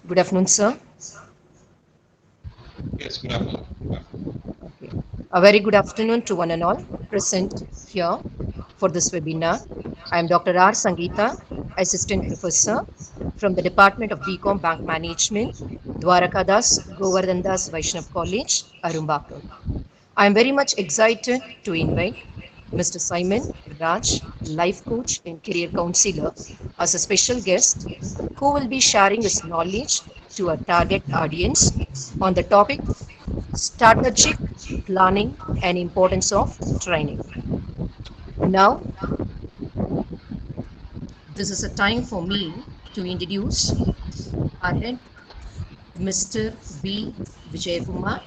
Good afternoon, sir. Yes, good afternoon. Okay. A very good afternoon to one and all present here for this webinar. I am Dr. R.Sangeetha, Assistant Professor from the Department of BCom Bank Management, Dwarakadas Govardhandas Vaishnav College, Arumbakar. I am very much excited to invite Mr. Simon Raj, life coach and career counselor, as a special guest who will be sharing his knowledge to our target audience on the topic strategic planning and importance of training. Now, this is a time for me to introduce our head, Mr. B. Vijay Kumar,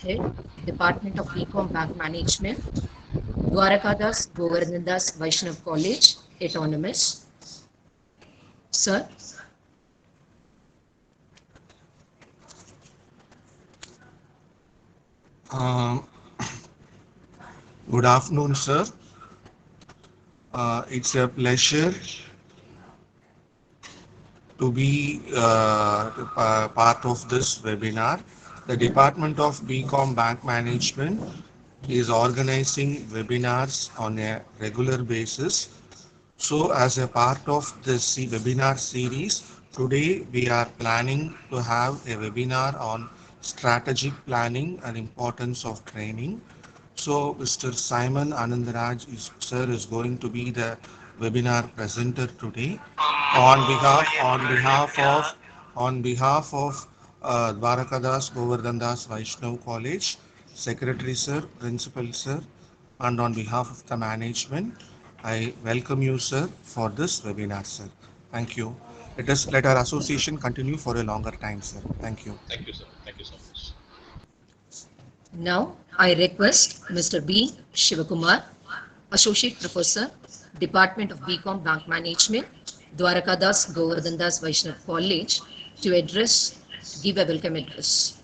head, Department of BCom Bank Management, Dwarakadas Govardhandas Vaishnav College, Autonomous. Sir, Um, Good afternoon, sir. It's a pleasure to be part of this webinar. The Department of BCom Bank Management is organizing webinars on a regular basis. So, as a part of this webinar series, today we are planning to have a webinar on strategic planning and importance of training. So Mr.S.Simon Anandh Raj sir is going to be the webinar presenter today on behalf of Dwarakadas Govardhandas Vaishnav College, Secretary sir, Principal sir, and on behalf of the management, I welcome you sir for this webinar sir. Thank you. Let our association continue for a longer time sir. Thank you. Thank you sir. Thank you so much. now I request Mr. B. Shivakumar, Associate Professor, Department of BCom Bank Management, Dwarakadas Govardhandas Vaishnav College, to give a welcome address.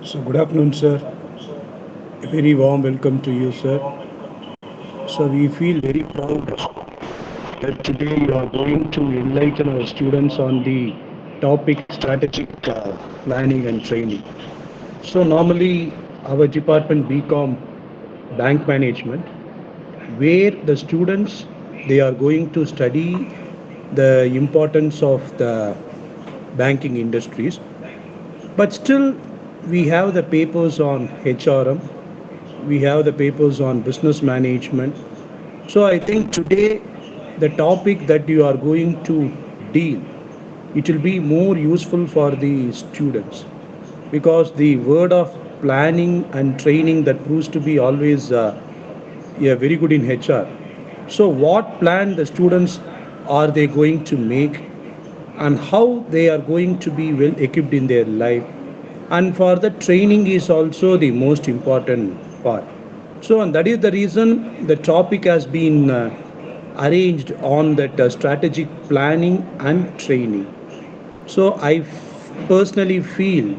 So, good afternoon, sir. A very warm welcome to you, sir. So, we feel very proud that today you are going to enlighten our students on the topic strategic planning and training. So, normally, our department BCom bank management, where the students they are going to study the importance of the banking industries, but still we have the papers on HRM, we have the papers on business management. So I think today the topic that you are going to deal, it will be more useful for the students because the word of planning and training that proves to be always yeah, very good in HR. So what plan the students are they going to make and how they are going to be well equipped in their life, and for the training is also the most important part. So and that is the reason the topic has been arranged on that strategic planning and training. So I personally feel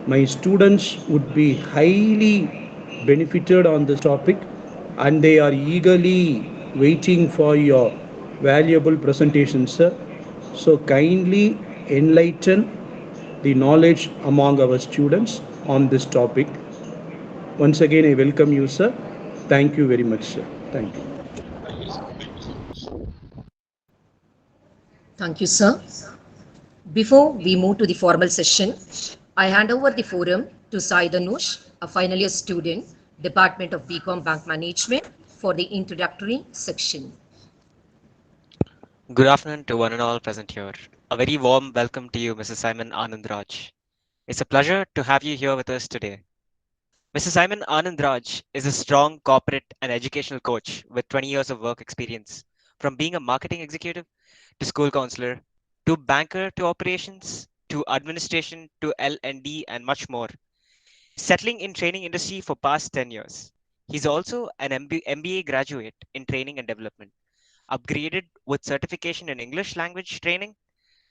my students would be highly benefited on this topic and they are eagerly waiting for your valuable presentation, sir. So kindly enlighten the knowledge among our students on this topic. Once again, I welcome you, sir. Thank you very much, sir. Thank you. Thank you sir. Thank you so much. Thank you, sir. Before we move to the formal session, I hand over the forum to Sai Danush, a final year student, Department of BCom Bank Management, for the introductory section. Good afternoon to one and all present here. A very warm welcome to you, Mr. Simon Anandh Raj. It's a pleasure to have you here with us today. Mr. Simon Anandh Raj is a strong corporate and educational coach with 20 years of work experience, from being a marketing executive to school counselor to banker to operations to administration to L&D and much more, settling in training industry for past 10 years. He's also an MBA graduate in training and development, upgraded with certification in English language training,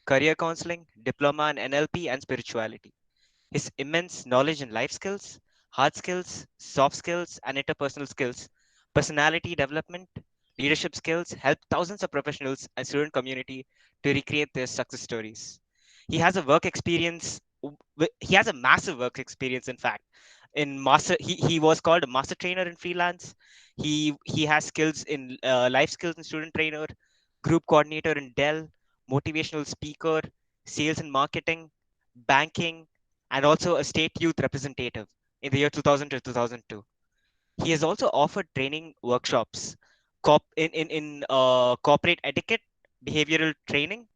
career counseling, diploma in NLP and spirituality. His immense knowledge in life skills, hard skills, soft skills, and interpersonal skills personality development, leadership skills help thousands of professionals and student community to recreate their success stories. He has a work experience. He has a massive work experience. In fact, in master, he was called a master trainer in freelance. He has skills in life skills and student trainer, group coordinator in Dell, motivational speaker, sales and marketing, banking, and also a state youth representative in the year 2000 to 2002. He has also offered training workshops in corporate etiquette, behavioral training,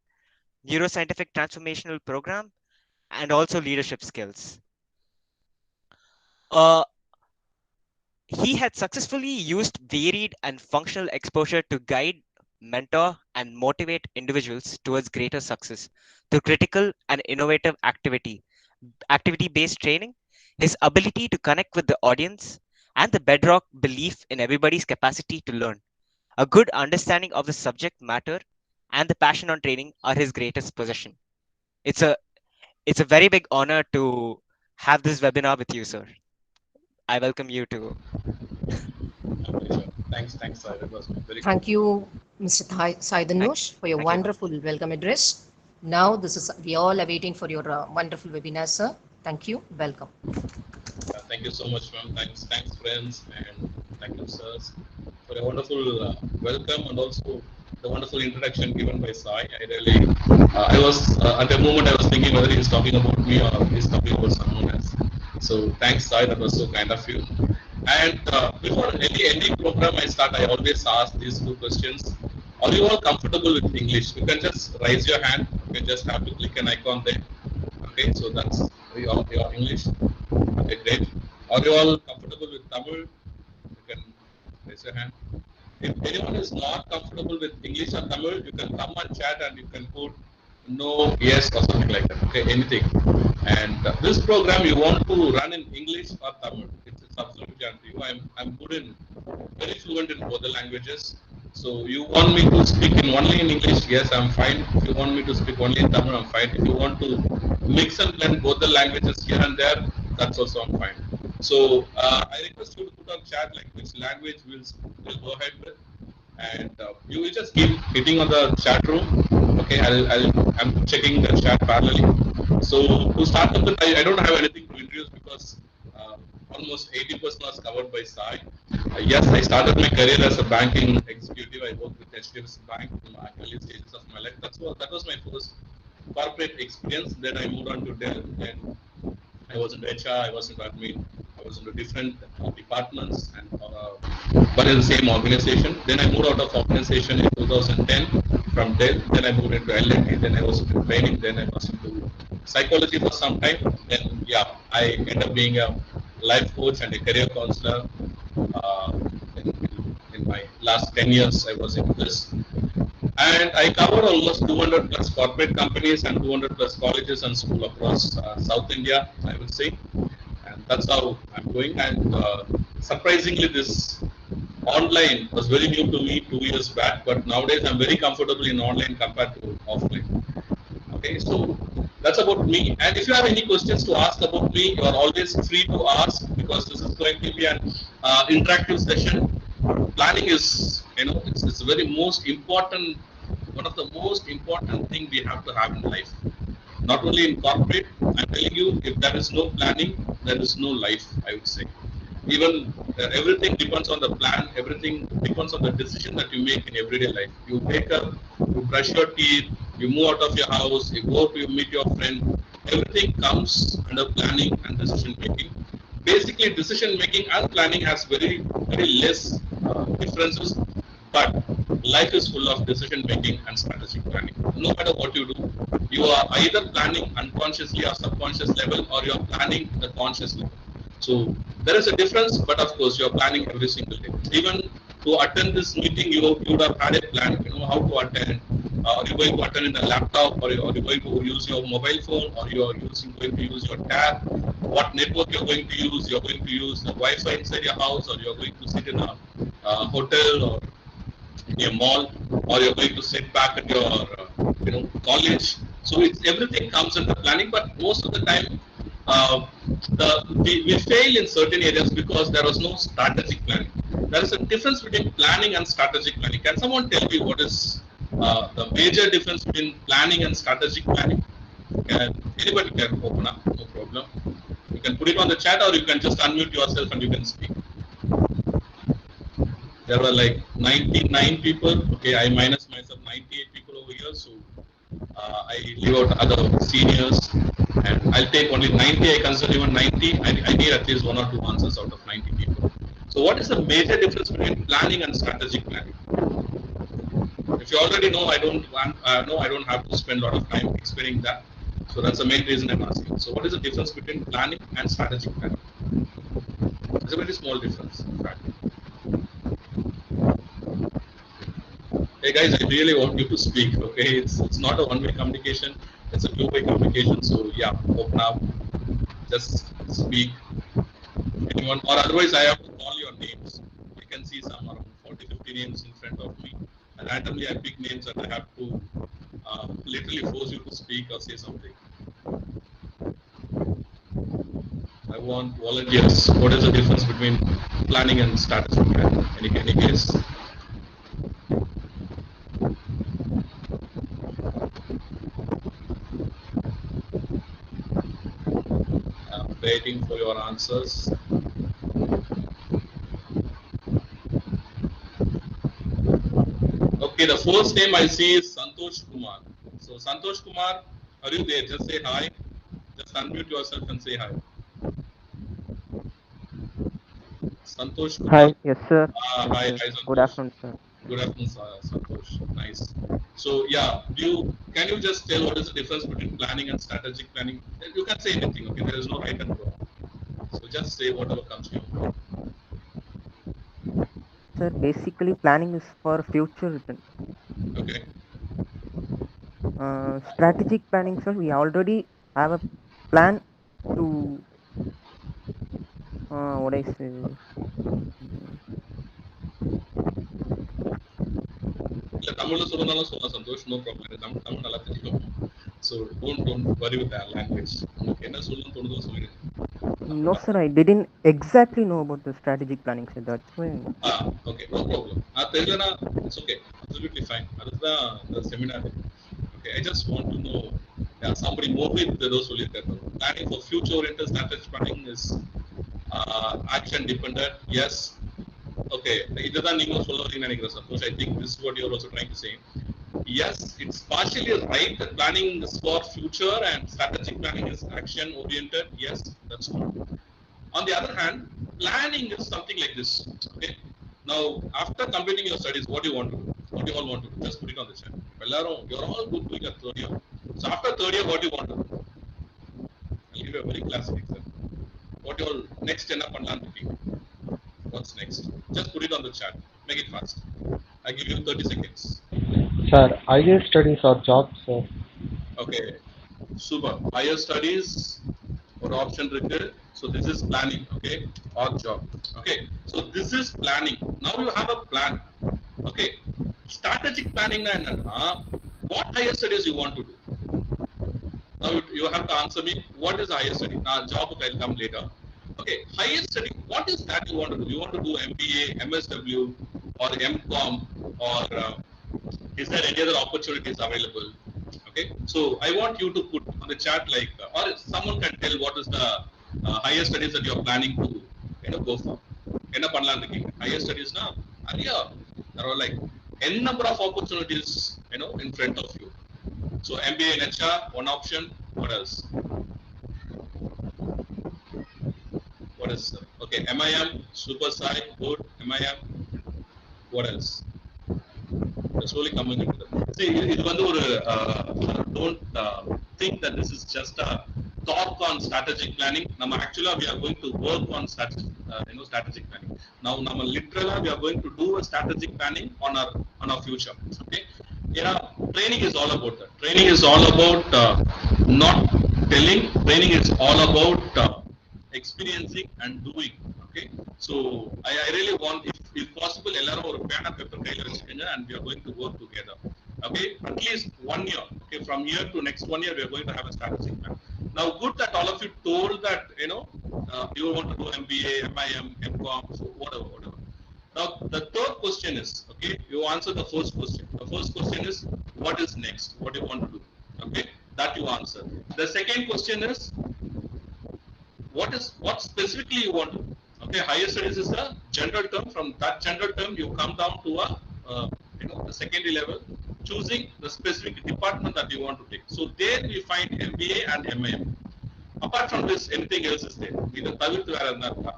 neuroscientific transformational program, and also leadership skills. Uh, he had successfully used varied and functional exposure to guide, mentor, and motivate individuals towards greater success through critical and innovative activity based training, his ability to connect with the audience, and the bedrock belief in everybody's capacity to learn. A good understanding of the subject matter and the passion on training are his greatest possession. It's a it's a very big honor to have this webinar with you, sir. I welcome you to. Thanks, sir. It was very good. Thank you, Mr. Thank, Saidanush, for your thank you. wonderful welcome address. Now, we all are waiting for your wonderful webinar, sir. Thank you. Welcome. Thank you so much, ma'am. Thanks, friends, and thank you, sirs, for a wonderful welcome and also the wonderful introduction given by Sai. I was at the moment I was thinking whether he's talking about me or he's talking about someone else. So thanks, Sai. That was so kind of you. And before any program I start, I always ask these two questions. Are you all comfortable with English? You can just raise your hand. You can just have to click an icon there. Okay, so that's your English. Okay, great. Are you all comfortable with Tamil? You can raise your hand. If anyone is not comfortable with English or Tamil, you can come and chat and you can put no, yes, or something like that. Okay, anything. And this program you want to run in English or Tamil. It's absolutely up to you. I'm good in very fluent in both the languages. So you want me to speak in only in English? Yes, I'm fine. If you want me to speak only in Tamil, I'm fine. If you want to mix and blend both the languages here and there, that's also I'm fine. So I request you to put on chat like which language we'll go ahead with, and you will just keep hitting on the chat room. Okay, I'm checking the chat parallelly. So to start with, I don't have anything to introduce because almost 80% was covered by Sai. Yes, I started my career as a banking executive. I worked with HDFC Bank in my early stages of my life. That was my first corporate experience. Then I moved on to Dell. Then I was into HR, I was into admin, I was into different departments, and but in the same organization. Then I moved out of organization in 2010 from Dell. Then I moved into L&D. Then I was into training. Then I was into psychology for some time. Then I ended up being a life coach and a career counselor. Uh, in my last 10 years, I was into this. And I covered almost 200 plus corporate companies and 200 plus colleges and schools across South India, I would say. And that's how I'm going. And surprisingly, this online was very new to me 2 years back, but nowadays I'm very comfortable in online compared to offline. Okay, so that's about me. And if you have any questions to ask about me, you are always free to ask because this is going to be an interactive session. Planning is, it's very most important, one of the most important thing we have to have in life. Not only in corporate, I'm telling you, if there is no planning, there is no life, I would say. Even everything depends on the plan, everything depends on the decision that you make in everyday life. You wake up, you brush your teeth, you move out of your house, you go to meet your friend, everything comes under planning and decision making. Basically, decision making and planning has very less differences, but life is full of decision making and strategic planning. No matter what you do, you are either planning unconsciously or subconscious level, or you are planning the conscious level. So there is a difference, but of course you are planning every single day. Even to attend this meeting, you would have had a plan. You know how to attend. Are you going to attend in a laptop, or are you going to use your mobile phone, or you are going to use your tab? What network you're going to use? You're going to use the Wi-Fi inside your house, or you're going to sit in a hotel or in a mall, or you're going to sit back at your college. So everything comes under planning, but most of the time we fail in certain areas because there was no strategic planning. there is a difference between planning and strategic planning. Can someone tell me what is the major difference between planning and strategic planning? Can anybody can open up? No problem. You can put it on the chat, or you can just unmute yourself and you can speak. There were like 99 people. Okay, I minus myself 98 people over here. So I leave out other seniors, and I'll take only 90. I consider even 90. I need at least 1 or 2 answers out of 90 people. So what is the major difference between planning and strategic planning? If you already know, I don't want. No, I don't have to spend a lot of time explaining that. So that's the main reason I'm asking. So what is the difference between planning and strategic planning? It's a very small difference, in fact. Hey guys, I really want you to speak. Okay, it's not a one-way communication; it's a two-way communication. So yeah, open up, just speak. Anyone, or otherwise, I have to call your names. You can see some around 40, 50 names in front of me. And randomly, I pick names and I have to literally force you to speak or say something. I want volunteers. What is the difference between planning and strategic planning? Any guess? I'm waiting for your answers. Okay, the first name I see is Santosh Kumar. So Santosh Kumar, are you there? Just say hi. Just unmute yourself and say hi. Santosh Kumar. Hi, yes, sir. Yes, Hi, sir. hi, Good Santosh. afternoon, sir. Good afternoon, Santosh. Nice. So yeah, can you just tell what is the difference between planning and strategic planning? You can say anything. Okay, there is no right and wrong. So just say whatever comes to your mind. Sir, basically, planning is for future. Okay. Strategic planning, sir, we already have a plan to, what I say, இல்ல தமிழ்ல சொல்லனாலும் சொல்லலாம் Santhosh no problem Tamil நல்லா தெரியும் so don't worry with language உங்களுக்கு என்ன சொல்லணும்னு தோணுதோ சொல்லிடுங்க no, sir, I didn't exactly know about the strategic planning, sir. That's why. Okay no problem அது தெரியலனா இட்ஸ் ஓகே அப்சல்யூட்லி ஃபைன் அதுதான் இந்த seminar okay I just want to know somebody more with ஏதோ சொல்லியிருக்காரு planning for future oriented strategic planning is action dependent yes okay இதுதான் நீங்க சொல்ல வரீங்கன்னு நினைக்கிறேன் Santhosh I think this is what you are also trying to say yes it's partially right that planning is for future and strategic planning is action oriented yes that's true on the other hand planning is something like this okay now after completing your studies what do you want to do what do you all want to do just put it on the chat ellarum you're all good doing your third year so after third year what do you want to do I'll give you a very classic example what you all next enna pannalam thinking what's next just put it on the chat make it fast I give you 30 seconds Sir, higher studies or jobs, sir? okay super higher studies or option இருக்கு so this is planning okay or job okay so this is planning now you have a plan okay strategic planning na enna what higher studies you want to do now you have to answer me what is higher study job will come later okay higher study what is that you want to do you want to do MBA MSW or MCom or is there any other opportunities available okay so I want you to put on the chat like or someone can tell what is the higher studies that you are planning to go for enna pannalam irukeenga higher studies na ariya there are like n number of opportunities in front of you so MBA in HR one option what else what is okay MIM super sci good MIM what else slowly coming into that. See, இது வந்து ஒரு don't think that this is just a talk on strategic planning. நம்ம actually we are going to work on strategic planning. Now நம்ம literally we are going to do a strategic planning on our future. Okay. Training is all about that. Training is all about not telling. Training is all about experiencing and doing. Okay. So I really want if possible எல்லாரும் ஒரு பேனா paper கையில வச்சுக்கங்க and we are going to work together okay at least 1 year okay from here to next 1 year we are going to have a strategic plan now good that all of you told that you want to do MBA MIM MCom so whatever Now, the third question is, okay, you answer the first question. The first question is, what is next? What do you want to do? Okay, that you answer. The second question is, what specifically you want to do? Okay, higher studies is a general term. From that general term, you come down to a, the secondary level, choosing the specific department that you want to take. So there we find MBA and MIM. Apart from this, anything else is there. Either தவிர்த்து வேற எதுனா இருக்கா?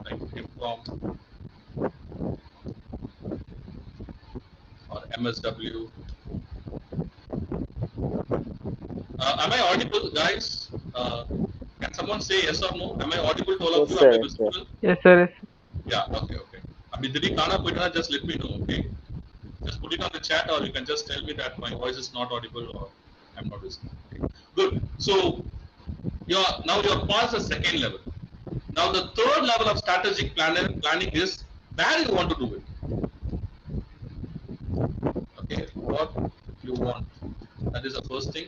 Like MCOM or MSW. Am I audible, guys? Can someone say yes or no? Am I audible to all of Yes, you? Am sir. I Yes, sir. visible? Yes, sir. Yes. Yeah, okay, okay. Abhi didi kana poitana, just let me know, okay? Just put it on the chat, or you can just tell me that my voice is not audible or I'm not listening. Okay. Good. So you're past the second level. Now the third level of strategic planning is where you want to do it. Okay, what you want. That is the first thing.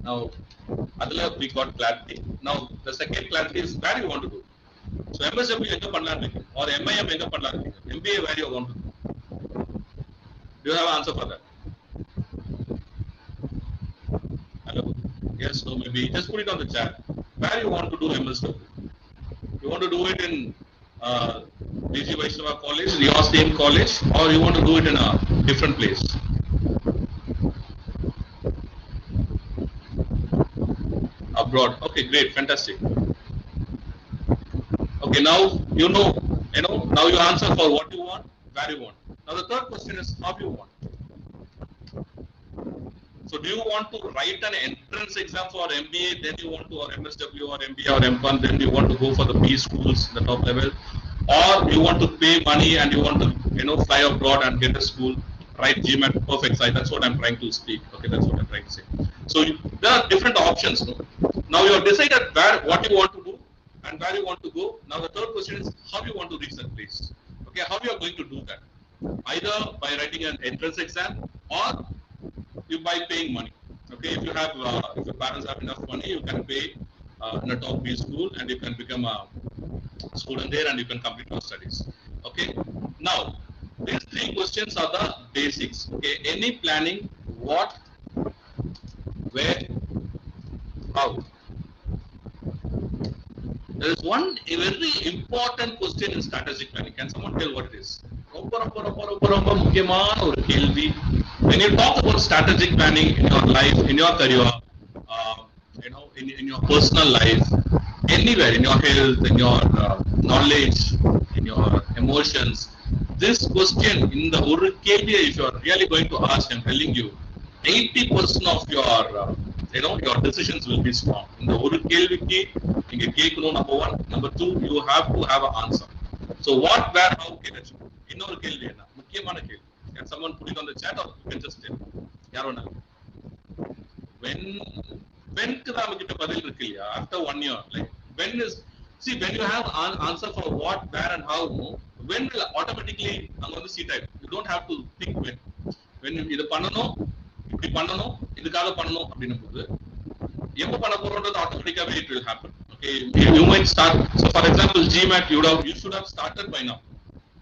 Now, Adela, we got clarity. Now the second clarity is where you want to do. So MSW enga பண்ணலாம்னு or MIM enga பண்ணலாம்னு MBA where you want to do. Do you have an answer for that? Hello? Yes, no, maybe. Just put it on the chat. Where you want to do MSW? You want to do it in DG Vaishnava College, your same college, or you want to do it in a different place? Abroad. Okay, great, fantastic. Okay, now now you answer for what you want, where you want. Now the third question is how you want. So do you want to write an entrance exam for MBA, then you want to, or MSW or MBA or M1, then you want to go for the B schools, the top level, or you want to pay money and you want to fly abroad and get a school, write GMAT perfect side. That's what I'm trying to speak. Okay, that's what I'm trying to say. So there are different options. No? Now you have decided what you want to do and where you want to go. Now the third question is how you want to reach that place. Okay, how you are going to do that? Either by writing an entrance exam or you by paying money. Okay, if you have, if your parents have enough money, you can pay in a top B school and you can become a student there and you can complete your studies. Okay, now these three questions are the basics. Okay, any planning, what, where, how. There is one very important question in strategic planning. Can someone tell what it is? When you talk about strategic planning in your life, in your career, in your personal life, anywhere, in your health, in your knowledge, in your emotions, this question in the Urukebia, if you are really going to ask, I'm telling you, 80% of your your decisions will be strong. In the Urukebiki, number one, number two, you have to have an answer. So what, where, how, இன்னொரு கேள்வி என்ன முக்கியமான கேள்வி. Can someone put it on the chat or you can just tell? யாரோனா when நம்ம கிட்ட பதில் இருக்கு இல்லையா, after 1 year, like when is, see, when you have an answer for what, where and how, when will automatically அங்க வந்து seat ஆயிடும். You don't have to think when இது பண்ணணும், இப்படி பண்ணணும், இதுக்காக பண்ணணும் அப்படின்னும் போது எப்ப பண்ண போறோம்ன்றது automatically it will happen. Okay, you might start. So for example, GMAT, you should have started by now.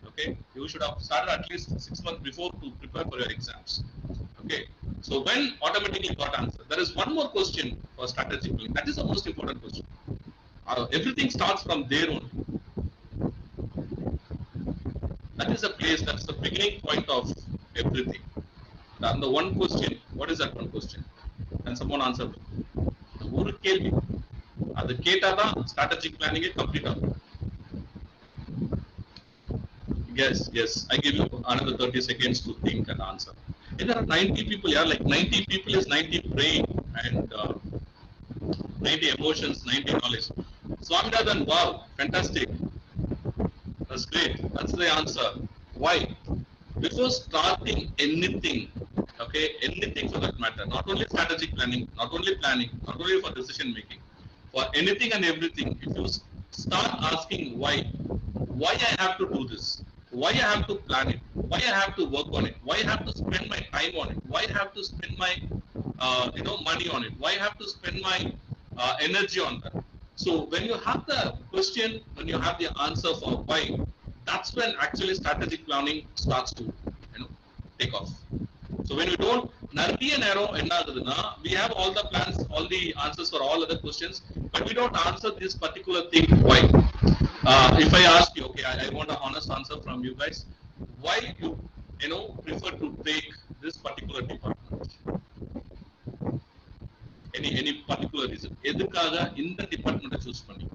Okay, you should have started at least 6 months before to prepare for your exams. Okay, so when automatically got answer. There is one more question for strategic planning. That is the most important question. Everything starts from there only. That is the place. That's the beginning point of everything. And the one question. What is that one question? Can someone answer? ஒரு கேள்வி. அது கேட்டாதான் strategic planning complete ஆகும். Yes. I give you another 30 seconds to think and answer. And there are 90 people here. Like 90 people is 90 brain and 90 emotions, 90 knowledge. Swaminathan, wow, fantastic. That's great. That's the answer. Why? Before starting anything, okay, anything for that matter, not only strategic planning, not only for decision making, for anything and everything, if you start asking why I have to do this, why I have to plan it, why I have to work on it, why I have to spend my time on it, why I have to spend my money on it, why I have to spend my energy on that. So when you have the question, when you have the answer for why, That's when actually strategic planning starts to take off. So when we don't நிறைய நேரம் என்ன ஆகுதுன்னா we have all the plans, all the answers for all other questions, but we don't answer this particular thing. Why? If I ask you, okay, I want an honest answer from you guys. Why you prefer to take this particular department? Any particular reason? எதுக்காக இந்த டிபார்ட்மெண்ட்டை choose பண்ணி?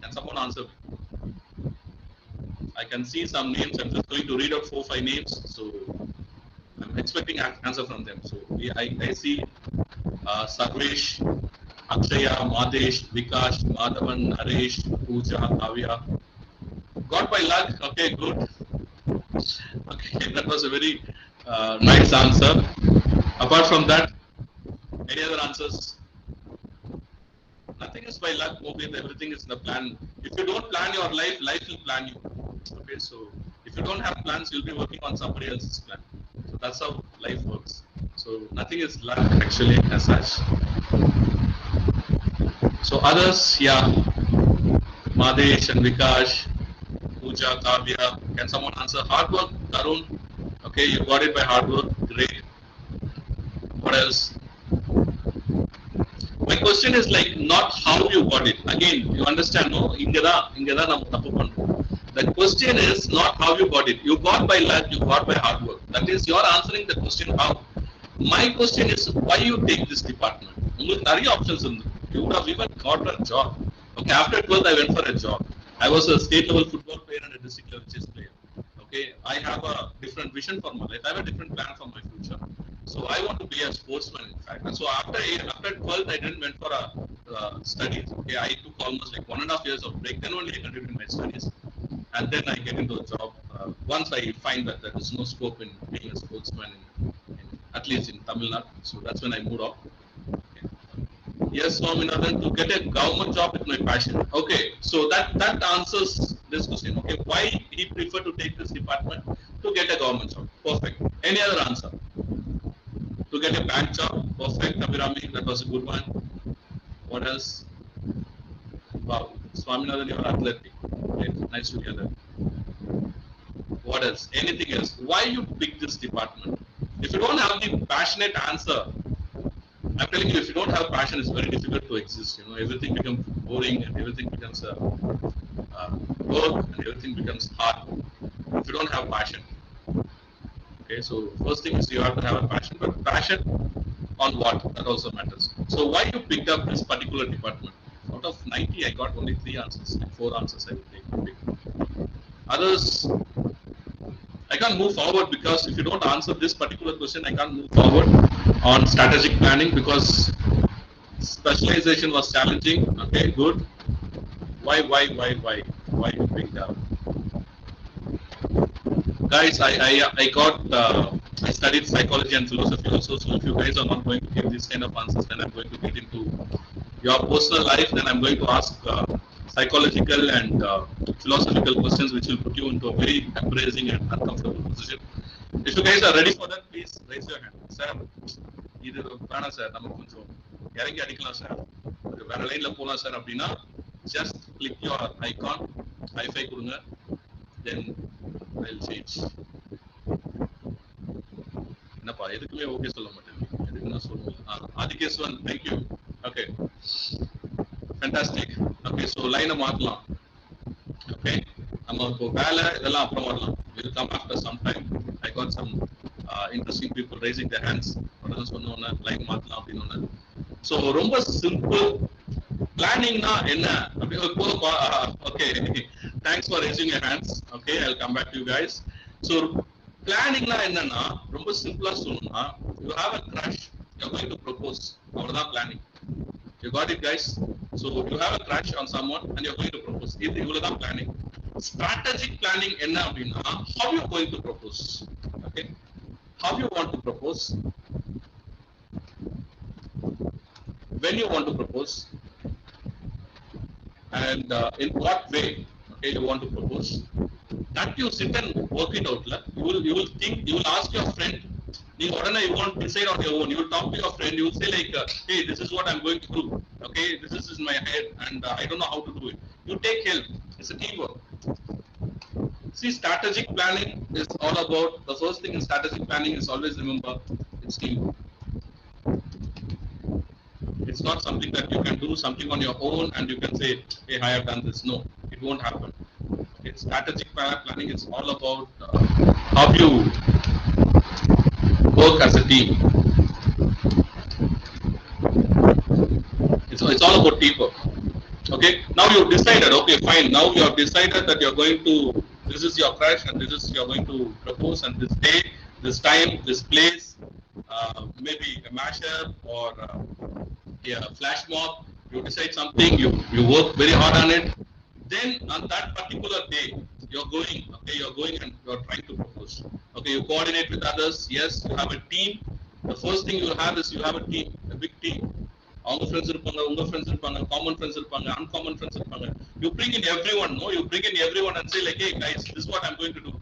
Can someone answer me? I can see some names. I'm just going to read out 4-5 names. So I'm expecting answer from them. So I see Sarvesh, Akshaya, Madesh, Vikash, Madhavan, Naresh, Pooja, Kavya. Got by luck. Okay, good. Okay, that was a very nice answer. Apart from that, any other answers? Nothing is by luck, Mobile. Everything is in the plan. If you don't plan your life, life will plan you. Okay, so if you don't have plans, you'll be working on somebody else's plan. So that's how life works. So nothing is luck actually as such. So others, yeah, Madesh and Vikash, Pooja, Kavya. Can someone answer? Hard work, Tarun. Okay, you got it by hard work. Great. What else? My question is like not how you got it. Again, you understand, no? Ingada namu tappu pandrom. The question is not how you got it. You got by luck, you got by hard work. That is, you are answering the question how. My question is why you take this department. உங்களுக்கு நிறைய options ഉണ്ട്. You would have even got a job. Okay, after 12th I went for a job. I was a state level football player and a district level chess player. Okay, I have a different vision for my life. I have a different plan for my future. So I want to be a sportsman, in fact. And so after 12th, I didn't went for a studies. Okay, I took almost like 1.5 years of break. Then only I continued my studies, and then I get into a job. Once I find that there is no scope in being a sportsman, at least in Tamil Nadu. So that's when I moved off. Okay. Yes, Swaminathan, to get a government job is my passion. Okay, so that answers this question. Okay, why he prefer to take this department? To get a government job. Perfect. Any other answer? To get a bank job? Perfect. Abhirami, that was a good one. What else? Wow, Swaminathan, you are athletic. Great. Nice to hear that. What else? Anything else? Why you pick this department? If you don't have the passionate answer, I'm telling you, if you don't have passion, it's very difficult to exist. Everything becomes boring and everything becomes work and everything becomes hard if you don't have passion. Okay, so first thing is you have to have a passion, but passion on what? That also matters. So why you picked up this particular department? Out of 90, I got only 3 answers, like 4 answers I would take. Others, I can't move forward because if you don't answer this particular question, I can't move forward on strategic planning because specialization was challenging. Okay, good. Why you picked up? Guys, I got I studied psychology and philosophy also. So if you guys are not going to give this kind of answers, then I'm going to get into your personal life. Then I'm going to ask psychological and philosophical questions, which will put you into a very embarrassing and uncomfortable position. If you guys are ready for that, please raise your hand. Sir, இது வேணாம் sir, நம்ம கொஞ்சம் இறங்கி அடிக்கலாம் sir, வேற லைன்ல போலாம் sir அப்படின்னா just click your icon, hi-fi கொடுங்க, then I'll change. என்னப்பா எதுக்குமே ஓகே சொல்ல மாட்டேன், எதுக்குன்னா சொல்லுங்க. ஆதிகேஸ்வன், thank you. Okay, fantastic. Okay, so லைனை மாத்தலாம். Okay, நம்ம இப்போ வேலை இதெல்லாம் அப்புறம் வரலாம். We'll come after some time. I got some interesting people raising their hands. உடனே சொன்னோன்னே லைன் மாத்தலாம் அப்படின்னு. ஸோ ரொம்ப சிம்பிள். பிளானிங்னா என்ன அப்படி okay, thanks for raising your hands. Okay, I will come back to you guys. So பிளானிங்னா என்னன்னா ரொம்ப சிம்பிளா சொல்லணும்னா, you have a crush, you are going to propose, அவ்வளவுதான் planning. You got it, guys? So you have a crush on someone and you're going to propose. இது இவ்வளவுதான் planning. Strategic planning என்ன அப்படின்னா, how you going to propose? Okay, how you want to propose, when you want to propose, and in what way, okay, you want to propose. That you sit and work it out. You will think, you will ask your friend. You won't decide on your own. You will talk to your friend. You will say like, hey, this is what I'm going to do. Okay, this is in my head and I don't know how to do it. You take help. It's a teamwork. See, strategic planning is all about, the first thing in strategic planning is always remember, it's teamwork. It's not something that you can do something on your own and you can say, hey, I have done this. No, it won't happen. Okay, strategic planning is all about how you work as a team. It's all about teamwork. Okay, now you've decided, okay, fine. Now you have decided that you're going to, this is your crush and this is, you're going to propose, and this day, this time, this place, maybe a mashup or a flash mob. You decide something, you work very hard on it. Then on that particular day, you're going, okay, you're going and you're trying to propose. Okay, you coordinate with others. Yes, you have a team. The first thing you have is you have a team, a big team. அவங்க friends இருப்பாங்க, உங்க friends இருப்பாங்க, common friends இருப்பாங்க, uncommon friends இருப்பாங்க. You bring in everyone, no? You bring in everyone and say like, hey guys, this is what I'm going to do.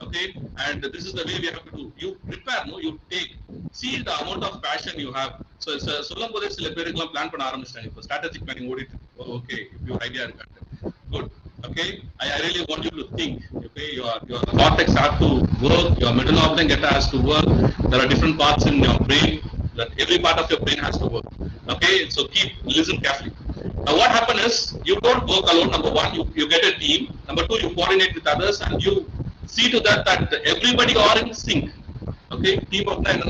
Okay, and this is the way we have to do. You prepare, no? You take. See the amount of passion you have. So சொல்லும் போதே சில பேருக்குலாம் plan பண்ண ஆரம்பிச்சிட்டாங்க. இப்போ strategic planning ஓடிட்டு. Okay, if your idea இருக்காங்க. Good. Okay, I really want you to think. Okay, your cortex have to work. Your middle oblongata has to work. There are different parts in your brain. That every part of your brain has to work. Okay, so listen carefully. Now what happens is, you don't work alone. Number one, you get a team. Number two, you coordinate with others and you see to that everybody are in sync. Okay, team of nine,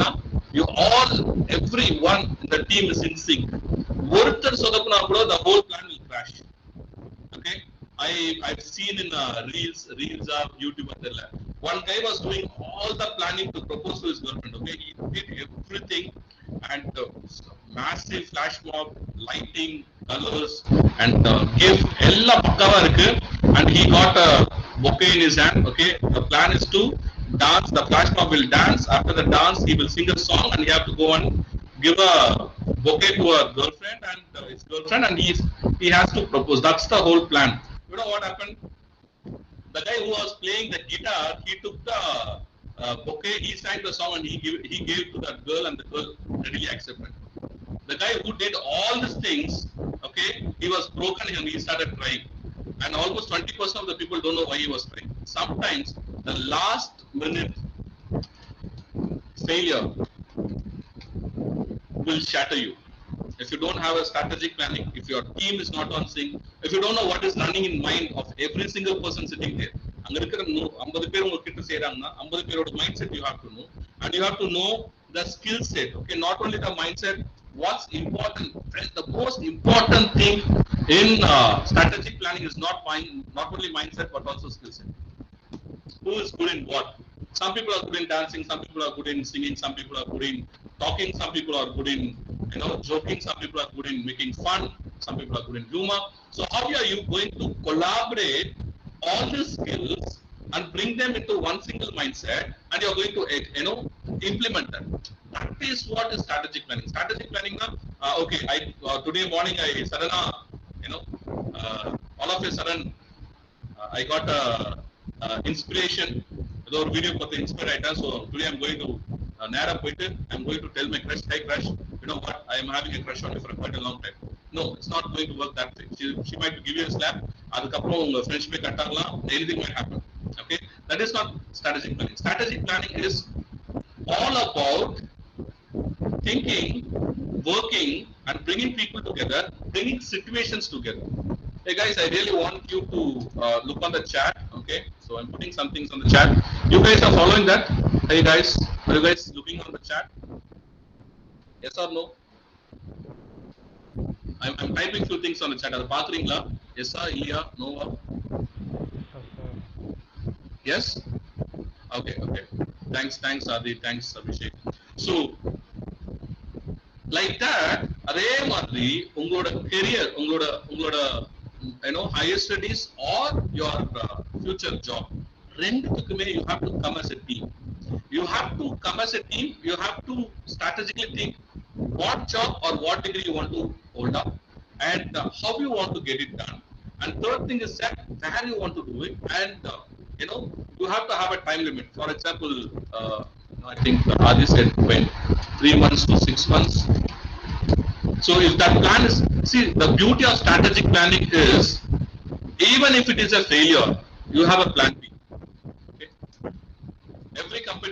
you all, everyone in the team is in sync. The whole plan will crash. Okay, I've seen in reels of YouTube. One guy was doing all the planning to propose to his girlfriend. Okay, he did everything, and massive flash mob, lighting, colors, and gift. Ella pakkava irukku, and he got a bouquet in his hand. Okay, the plan is to dance. The flash mob will dance. After the dance, he will sing a song, and he have to go and give a bouquet to a girlfriend and his girlfriend, and he has to propose. That's the whole plan. You know what happened? The guy who was playing the guitar, he took the bouquet, he sang the song, and he gave to that girl, and the girl readily accepted. The guy who did all these things, okay, he was broken and he started crying. And almost 20% of the people don't know why he was crying. Sometimes the last minute failure will shatter you. If you don't have a strategic planning, if your team is not on sync, if you don't know what is running in mind of every single person sitting there, அங்க இருக்கிற 50 பேர் உங்ககிட்ட செய்றாங்கன்னா 50 பேரோட mind set you have to know, and you have to know the skill set. Okay, not only the mindset, what's important. The most important thing in strategic planning is not only mindset but also skill set. Who is good in what? Some people are good in dancing, some people are good in singing, some people are good in talking, some people are good in joking, some people are good in making fun, some people are good in humor. So how are you going to collaborate all these skills and bring them into one single mindset, and you're going to implement that? That is what is strategic planning. Strategic planning, okay, today morning I suddenly, all of a sudden I got a inspiration. ஏதோ ஒரு video பார்த்து inspire ஆயிட்டேன். So today I'm going to நேரா போயிட்டு I'm going to tell my crush, hey crush, you know what, I am having a crush on you for quite a long time. No, it's not going to work that way. She might give you a slap, அதுக்கப்புறம் உங்க ஃப்ரெண்ட்ஷிப்பே cut ஆகலாம், anything might happen. Okay, that is not strategic planning. Strategic planning is all about thinking, working, and bringing people together, bringing situations together. Hey guys, I really want you to look on the chat. Okay, so I'm putting some things on the chat. You guys are following that? Hey guys, are you guys looking on the chat? Yes or no? I'm typing few things on the chat. Are you yes or Ilya? No? Yes? Okay. Thanks Adi, thanks Abhishek. So like that, அதே மாதிரி உங்களோட career, உங்களோட higher studies or your future job, ரெண்டுத்துக்குமே you have to come as a team. You have to come as a team. You have to strategically think what job or what degree you want to hold up, and how you want to get it done. And third thing is that where you want to do it, and you have to have a time limit. For example, I think Adi said when 3 months to 6 months. So if that plan is, see, the beauty of strategic planning is, even if it is a failure, you have a plan B.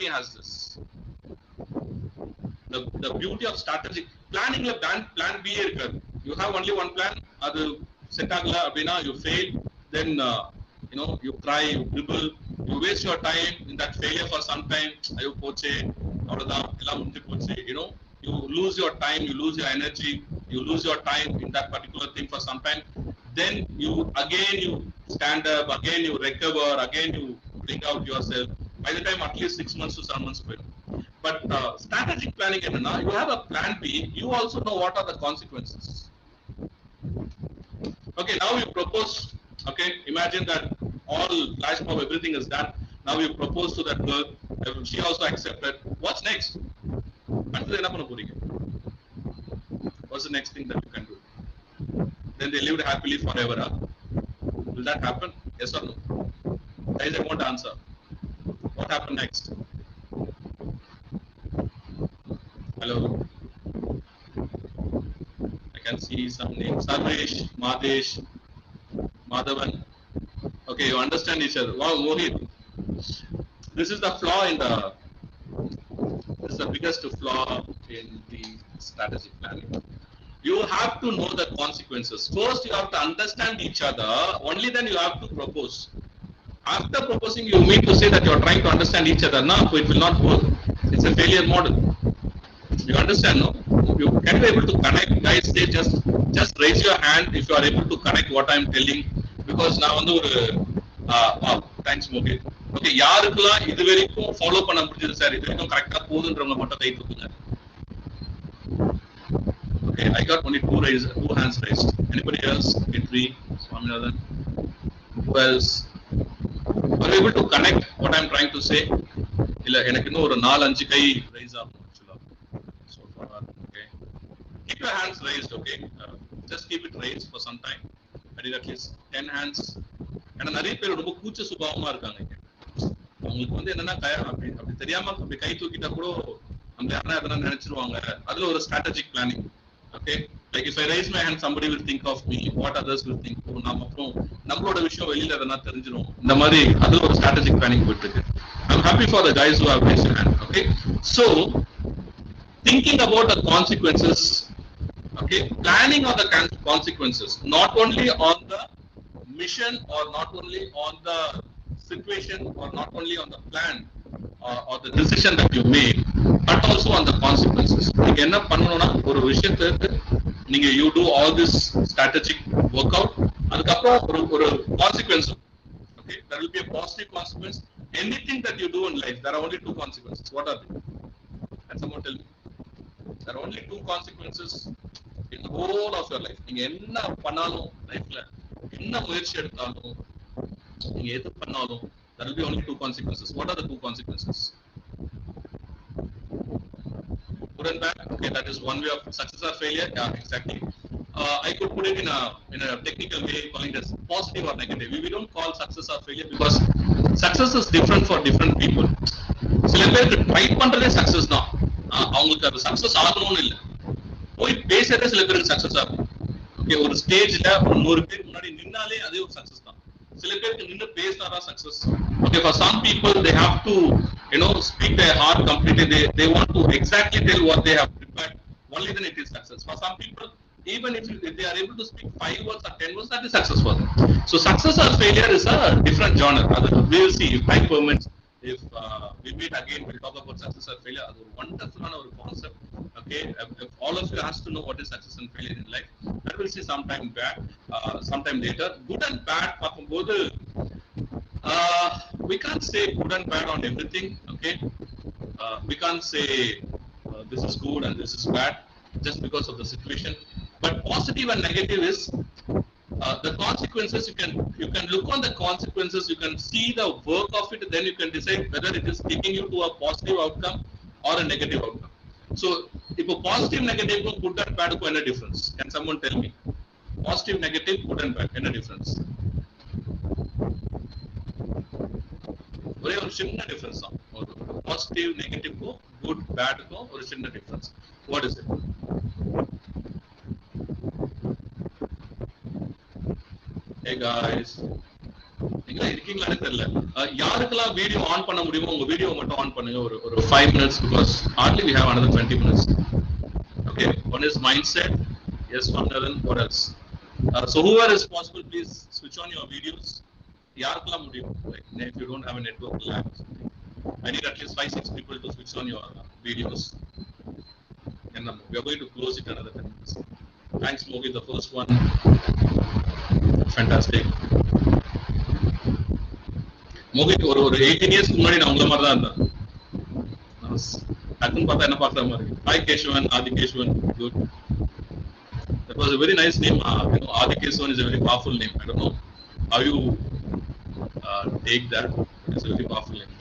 company has this. The beauty of strategic planning la plan B irukku. You have only one plan, adu set agala appadina you fail, then you cry, you dribble, you waste your time in that failure for some time. Ayo poche avladha ella mundu poche, you lose your time, you lose your energy, you lose your time in that particular thing for some time. Then you stand up, again you recover, again you bring out yourself. By the time at least 6 months to 7 months paid. But strategic planning enna, you have a plan B, you also know what are the consequences. Okay, now you propose. Okay, imagine that all flash mob, everything is done. Now you propose to that girl, she also accepted. What's next? அடுத்தது என்ன பண்ண போறீங்க? What's the next thing that you can do? Then they lived happily forever. Huh? Will that happen? Yes or no? Guys, I want to answer. What happened next? Hello? I can see some names. Sarvesh, Madesh, Madhavan. Okay, you understand each other. Wow, Mohit. This is the flaw in the. This is the biggest flaw in the strategic planning. You have to know the consequences. First, you have to understand each other. Only then you have to propose. After proposing, you mean to say that you are trying to understand each other. No, it will not work. It's a failure model. You understand, no? You can be able to connect. Guys, say just raise your hand if you are able to connect what I am telling. Because now on the thanks, Mohit. Okay, யாருக்கெல்லாம் இது வரைக்கும் follow பண்ண முடிஞ்சது sir, இது வரைக்கும் கரெக்டா போகுதுன்றவங்க மட்டும் கை தூக்குங்க. Okay, I got only two hands raised. Anybody else? Gitri, Swaminathan. Who else? Are you able to connect what I'm trying to say? இல்ல எனக்கு இன்னும் ஒரு 4-5 கை raise ஆகும் actually. So far, okay. Keep your hands raised, okay? Just keep it raised for some time. I did at least 10 hands. ஏன்னா நிறைய பேர் ரொம்ப கூச்ச சுபாவமா இருக்காங்க. அவங்களுக்கு வந்து என்னன்னா அப்படி தெரியாம அப்படி கை தூக்கிட்டா கூட நம்ம யாரா எதனா நினைச்சிருவாங்க. அதுல ஒரு strategic planning. Okay, like if I raise my hand, somebody will think of me, what others will think. நாம அப்புறம் நம்மளோட விஷயம் வெளியில எதனா தெரிஞ்சிரும். இந்த மாதிரி அதுல ஒரு ஸ்ட்ராட்டஜிக் பிளானிங் போயிட்டு இருக்கு. I'm happy for the guys who have raised their hand. Okay, so thinking about the consequences. Okay, planning on the consequences, not only on the mission or not only on the situation or not only on the plan or the decision that you made, but also on the consequences. நீங்க என்ன பண்ணணும்னா ஒரு விஷயத்துக்கு நீங்க you do all this strategic workout, அதுக்கப்புறம் ஒரு consequence. Okay, there will be a positive consequence. Anything that you do in life, there are only two consequences. What are they? Can someone tell me? There are only two consequences in the whole of your life. நீங்க என்ன பண்ணாலும் லைஃப்ல என்ன முயற்சி எடுத்தாலும் நீங்க எது பண்ணாலும் there will be only two consequences. What are the two consequences? Good and bad. Okay, that is one way of success or failure. Yeah, exactly. I could put it in a technical way, calling it as positive or negative. We don't call success or failure because success is different for different people. சில பேருக்கு try பண்றதே success தான், அவங்களுக்கு அது success ஆகணும்னு இல்லை, போய் பேசுறதே சில பேருக்கு சக்சஸ் ஆகும். ஓகே, ஒரு ஸ்டேஜ்ல ஒரு 100 பேர் முன்னாடி நின்னாலே அதே ஒரு சக்சஸ் தான். சில பேருக்கு நின்று பேசினாதான் success. Okay, for some people they have to speak their heart completely. They want to exactly tell what they have prepared. Only then it is success. For some people, even if they are able to speak 5 words or 10 words, that is success for them. So success or failure is a different genre. We will see if time permits. If we meet again, we'll talk about success or failure. That's a wonderful concept. Okay, if all of you has to know what is success and failure in life, that we'll see sometime back, sometime later. Good and bad, we can't say good and bad on everything. Okay, we can't say this is good and this is bad just because of the situation. But positive and negative is the consequences. You can look on the consequences. You can see the work of it. Then you can decide whether it is taking you to a positive outcome or a negative outcome. So, if a positive, negative, good and bad, what is the difference? Can someone tell me? Positive, negative, good and bad, what is the difference? ஒரே ஒரு சின்ன difference தான். ஒரு positive நெகட்டிவ்க்கும் good பேடுக்கும் ஒரு சின்ன difference. What is it? Hey guys, நீங்க இருக்கீங்களான்னு தெரியல. யாருக்கெல்லாம் வீடியோ ஆன் பண்ண முடியுமோ உங்க வீடியோ மட்டும் ஆன் பண்ணுங்க ஒரு 5 minutes because hardly we have another 20 minutes. Okay, one is mindset. Yes, Swaminathan, what else? So whoever is possible, please switch on your videos. யாருக்கெல்லாம் முடியும்? Like if you don't have a network lag, I need at least 5-6 people to switch on your videos. And we are going to close it another 10 minutes. Thanks, Mogi, the first one. Fantastic. Mogi, ஒரு 18 years முன்னாடி நான் உங்கள மாதிரி தான் இருந்தேன். டக்குன்னு பார்த்தா என்ன பார்க்குற மாதிரி. Hi, Keshavan, Adi Keshavan, good. That was a very nice name. Adi Keshavan is a very powerful name. I don't know how you take that. It's a very powerful name.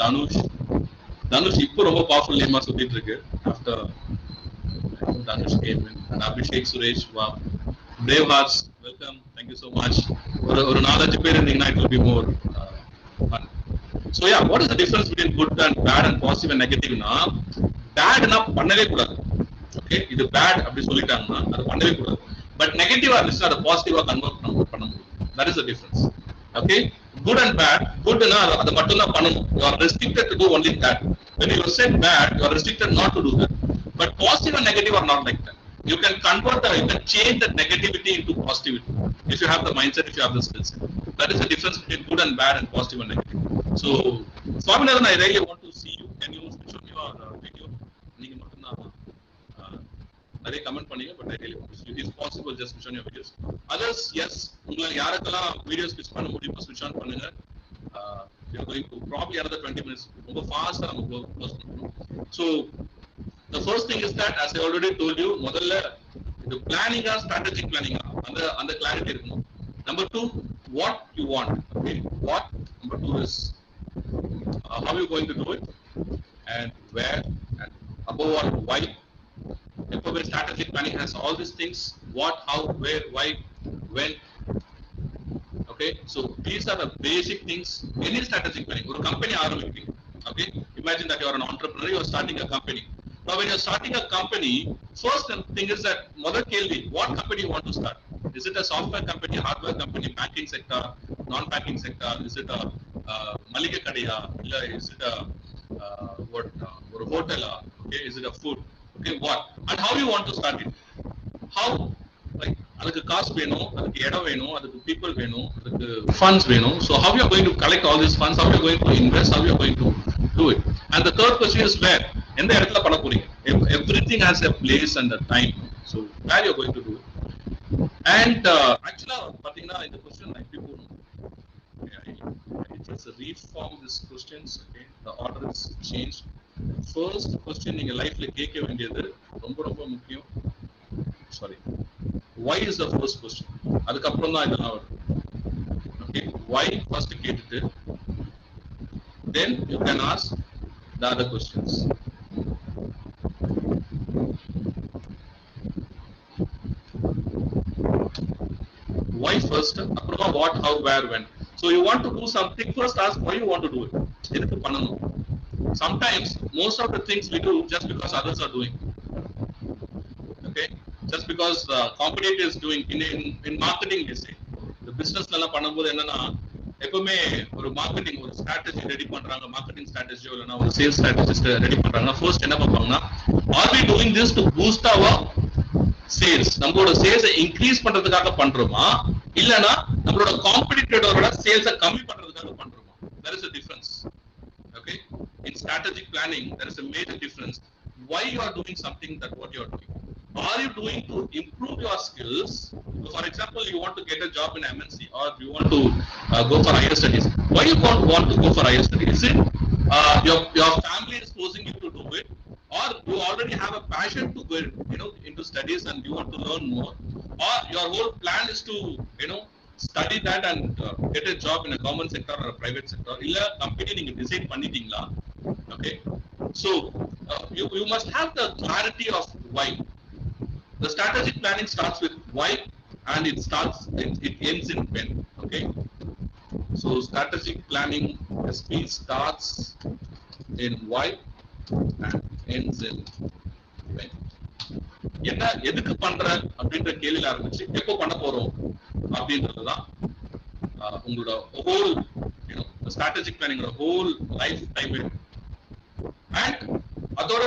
Danush இப்போ ரொம்ப powerful நேமா சுத்திட்டு இருக்கு. After Danush came in and Abhishek Suresh, wow. Brave Hearts, welcome. Thank you so much. ஒரு 4-5 பேர் இருந்தீங்கன்னா it will be more fun. So yeah, what is the difference between good and bad and positive and negative na? Bad na பண்ணவே கூடாது. Okay, இது bad அப்படி சொல்லிட்டாங்கன்னா அது பண்ணவே கூடாது. But negative ஆ இருந்துச்சுன்னா அது பாசிட்டிவா கன்வெர்ட் பண்ண முடியும். That is the difference. Okay, good and bad. Good na அது மட்டும் தான் பண்ணணும். You are restricted to do only that. When you say bad, you are restricted not to do that. But positive and negative are not like that. You can convert you can change that negativity into positivity if you have the mindset, if you have the skills. That is the difference between good and bad and positive and negative. So Swaminathan, I really want to see you. Can you switch on your video? நீங்க மட்டும் தான் நிறைய comment பண்ணீங்க, but I really want to see you. If possible, just switch on your videos. Others, yes, உங்களை யாருக்கெல்லாம் video ஸ்விட்ச் பண்ண முடியுமோ ஸ்விட்ச் ஆன் பண்ணுங்க. We are going to probably another 20 minutes. ரொம்ப ஃபாஸ்டா நம்ம க்ளோஸ் பண்ணணும். So the first thing is that, as I already told you, முதல்ல இது பிளானிங்கா ஸ்ட்ராட்டஜிக் பிளானிங்கா அந்த கிளாரிட்டி இருக்கணும். Number 2, what you want. Okay, what. Number 2 is how you going to do it and where, and above all why. எப்பவுமே strategic planning has all these things: what, how, where, why, when. Okay, so these are the basic things. Any strategic planning, ஒரு company ஆரம்பிக்கிறீங்க. Okay, imagine that you are an entrepreneur, you are starting a company. Now when you are starting a company, first thing is that முதல் கேள்வி, what company you want to start? Is it a software company, hardware company, banking sector, non-banking sector? Is it a மளிகை கடையா, இல்ல is it a ஒரு ஹோட்டலா? Okay, is it a food? Okay, what and how you want to start it? How? Like அதுக்கு காசு வேணும், அதுக்கு இடம் வேணும், அதுக்கு people வேணும், அதுக்கு funds வேணும். So how you are going to collect all these funds? How you are going to invest? How you are going to do it? And the third question is where. எந்த இடத்துல பண்ண போறீங்க? Everything has a place and a time. So where you are going to do it? And actually பாத்தீங்கன்னா இந்த question like people I just reform these questions. Okay, the order is changed. First question நீங்க லைஃப்ல கேட்க வேண்டியது ரொம்ப ரொம்ப முக்கியம். Sorry, why is the first question. அதுக்கப்புறம் தான் இதெல்லாம் வரும். Okay, why first கேட்டுட்டு then you can ask the other questions. Why first, அப்புறமா what, how, where, when. So you want to do something, first ask why you want to do it. எதுக்கு பண்ணணும். Sometimes most of the things we do just because others are doing. Okay, just because the competitor is doing. In marketing they say the business எல்லாம் பண்ணும்போது என்னன்னா எப்பவுமே ஒரு marketing ஒரு strategy ready பண்றாங்க, marketing ஸ்ட்ராட்டஜியோ இல்லைன்னா ஒரு சேல்ஸ் ஸ்ட்ராட்டஜிஸ்ட் ரெடி பண்றாங்கன்னா ஃபர்ஸ்ட் என்ன பார்ப்பாங்கன்னா, are we doing this to boost our sales, நம்மளோட சேல்ஸை இன்க்ரீஸ் பண்றதுக்காக பண்றோமா இல்லைன்னா நம்மளோட காம்படிட்டரோட சேல்ஸை கம்மி பண்றதுக்காக பண்றோமா? there is a difference. Okay, in strategic planning there is a major difference. Why you are doing something, that what you are doing. Are you doing to improve your skills? So for example, you want to get a job in MNC or you want to go for higher studies. Why you want to go for higher studies? Is it your family is forcing you to do it, or you already have a passion to go into studies and you want to learn more, or your whole plan is to study that and get a job in a government sector or a private sector? Illa company நீங்க decide பண்ணிட்டீங்களா? Okay, so you must have the clarity of why. The strategic planning starts with why and it ends in when. Okay, so strategic planning SP starts in why and ends in when. என்ன எதுக்கு பண்ற அப்படின்ற கேள்வியில ஆரம்பிச்சு எப்போ பண்ண போறோம் அப்படின்றதுதான் உங்களோட whole strategic planning a whole lifetime. And அதோட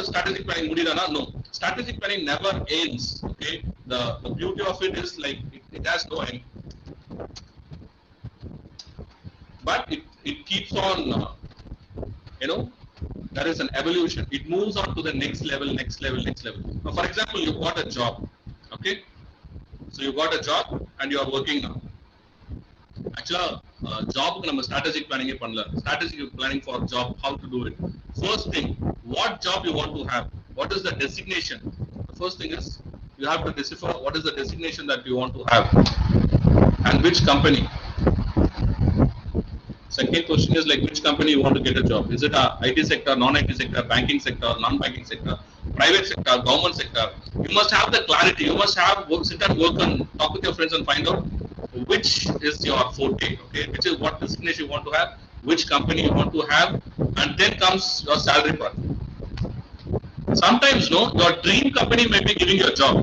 strategic planning முடியலனா no, strategic planning never ends. Okay, the beauty of it is like it has no end, but it keeps on you know there is an evolution. It moves on to the next level. Now, for example, you got a job. Okay, so you got a job and you are working now. Actually, ஜாபுக்கு நம்ம strategic பிளானிங்கே பண்ணல. Strategic planning for job, how to do it. First thing, what job you want to have, what is the designation. The first thing is you have to decipher what is the designation that you want to have and which company. Second question is like which company you want to get a job. Is it a IT sector, non-IT sector, banking sector, non-banking sector, private sector, government sector? You must have the clarity. You must have sit and work and talk with your friends and find out which is your forte. Okay, which is what designation you want to have, which company you want to have, and then comes your salary part. Sometimes no, your dream company may be giving you a job.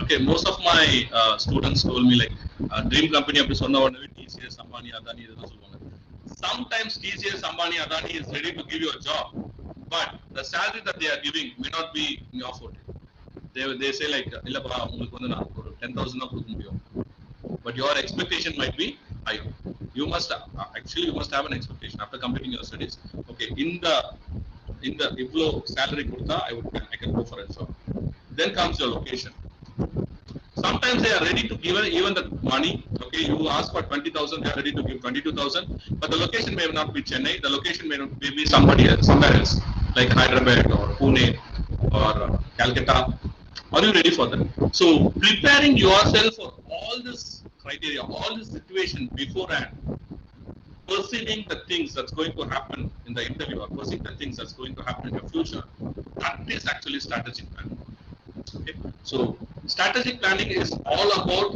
Okay, most of my students told me like dream company அப்படி சொன்ன உடனே TCS, Ambani, Adani இதெல்லாம் சொல்லுவாங்க. Sometimes TCS, Ambani, Adani is ready to give you a job, but the salary that they are giving may not be in your forte. They say like இல்லப்பா உங்களுக்கு வந்து நான் ஒரு 10,000 தான் கொடுக்க முடியும், but your expectation might be higher. You must actually you must have an expectation after completing your studies. Okay, in the இவ்ளோ salary கொடுத்தா I can go for a job. Then comes your location. Sometimes they are ready to give even the money. Okay, you ask for 20,000, they are ready to give 22,000, but the location may not be Chennai. The location may be somewhere else, like Hyderabad or Pune or Calcutta. Are you ready for that? So preparing yourself for all this criteria, all this situation beforehand, perceiving the things that's going to happen in the interview or perceiving the things that's going to happen in your future, that is actually strategic planning. Okay, so strategic planning is all about,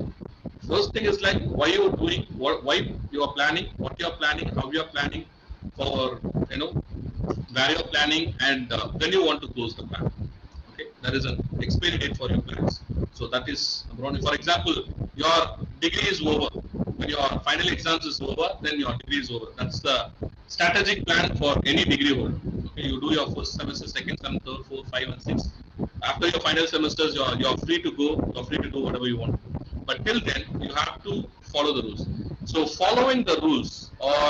first thing is like why you are doing, why you are planning, what you are planning, how you are planning, for where you are planning, and when you want to close the plan. Okay, there is an expiry date for your plans. So that is, for example, your degree is over. When your final exams is over, then your degree is over. That's the strategic plan for any degree holder. Okay, you do your first semester, second semester, third, fourth, 5, and 6. After your final semesters, you're free to go. You're free to do whatever you want. But till then, you have to follow the rules. So following the rules, or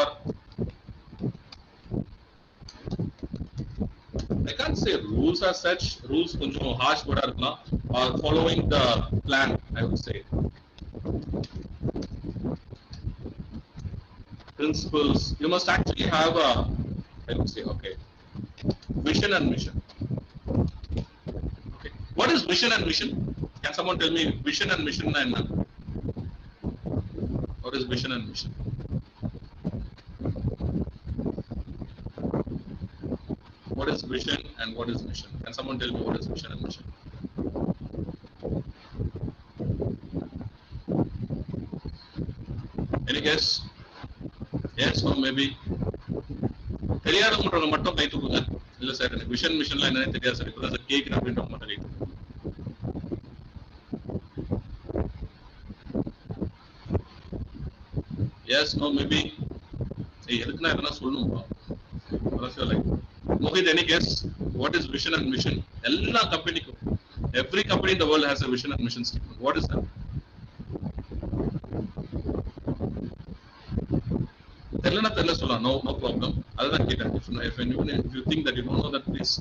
I can't say rules as such. Rules konjam harsh word irukkalam, or following the plan, I would say. Principles. You must actually have a, I would say, okay, vision and mission. Okay, what is vision and mission? Can someone tell me vision and mission? And what is vision and mission? What is vision and what is mission? Can someone tell me what is vision and mission? Any guess? Yes or maybe? தெரியாதவங்க மட்டும் கை தூக்குங்க. இல்ல sir எனக்கு vision மிஷன்லாம் என்னன்னு தெரியாது sir, இப்பதான் sir கேட்கிறேன் அப்படின்றவங்க மட்டும் கை தூக்குங்க. Yes, no, maybe. எதுக்குன்னா எதனா சொல்லணும்பா. Mohit, any guess? What is vision and mission? எல்லா கம்பெனிக்கும், every company in the world has a vision and mission statement. What is that? தெரியல சொல்லலாம். No problem. அதுதான் கேட்டேன். If you think that you don't know that, please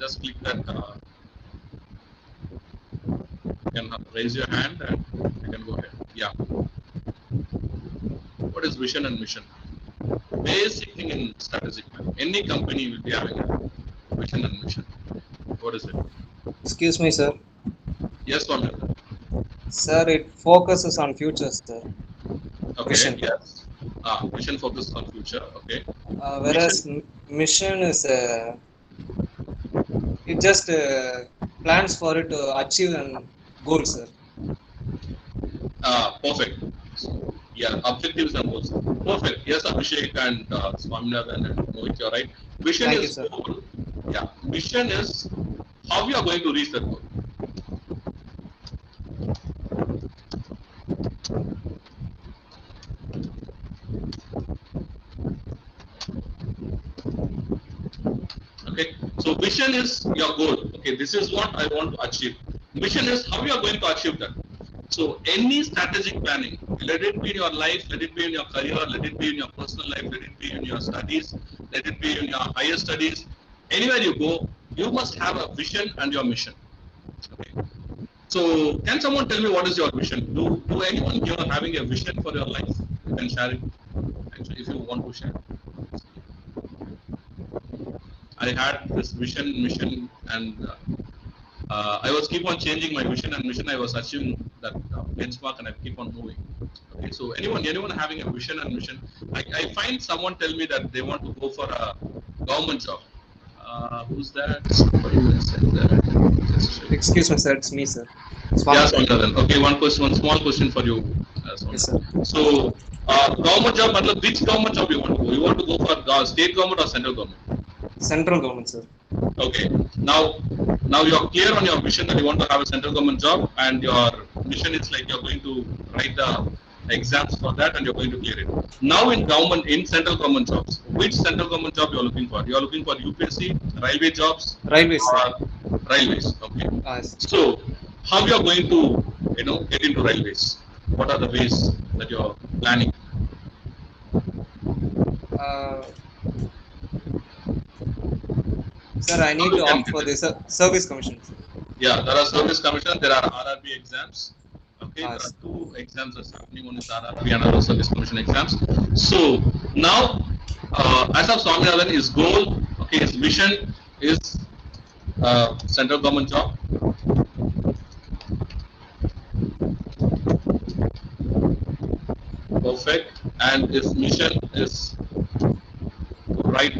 just click that. You can raise your hand and you can go ahead. Yeah. What is vision and mission? Basic thing in strategic planning. Any company will be having a vision and mission. What is it? Excuse me, sir. Yes, Swami. Sir, it focuses on future, sir. Okay. Vision. Yes. Vision focuses on future. Okay. Whereas mission is it just plans for it to achieve a goal, sir. Perfect. Yeah, objectives and goals. Perfect. Yes, Abhishek and Swaminathan and Mohit, you're right. Vision Thank is you, goal. Yeah. Mission is how you are going to reach that goal. Okay, so vision is your goal. Okay, this is what I want to achieve. Mission is how you are going to achieve that. So any strategic planning, let it be in your life, let it be in your career, let it be in your personal life, let it be in your studies, let it be in your higher studies, anywhere you go, you must have a vision and your mission. Okay. So can someone tell me what is your vision? Do anyone here having a vision for your life? You can share it. Actually, if you want to share. I had this vision, mission, and I was keep on changing my vision and mission. I was achieving that benchmark, and I keep on moving. Okay, so anyone having a vision and mission, I find someone tell me that they want to go for a government job. Who's that? Somebody mentioned that. Just check. Excuse me, sir. It's me, sir. Yeah, Swaminathan. Swaminathan. Okay, one question, one small question for you, Yes, sir. Swaminathan. So, government job, which government job you want to go? You want to go for state government or central government? Central government, sir. Okay. Now you are clear on your mission that you want to have a central government job, and your mission is like you're going to write the exams for that, and you're going to clear it. Now in central government jobs, which central government job you are looking for? You are looking for UPSC, railway jobs, Railways, sir. railways. Okay. Yes. So how you are going to get into railways? What are the ways that you are planning? Uh, Sir, I How need you to can opt get for it? the service commission, sir. Yeah, there are service commission, there are RRB exams. Okay, there are Yes. two exams that's happening. One is RRB and another service commission exams. So now, as of Swaminathan, his goal, okay, his mission is central government job. Perfect. And his mission is to write,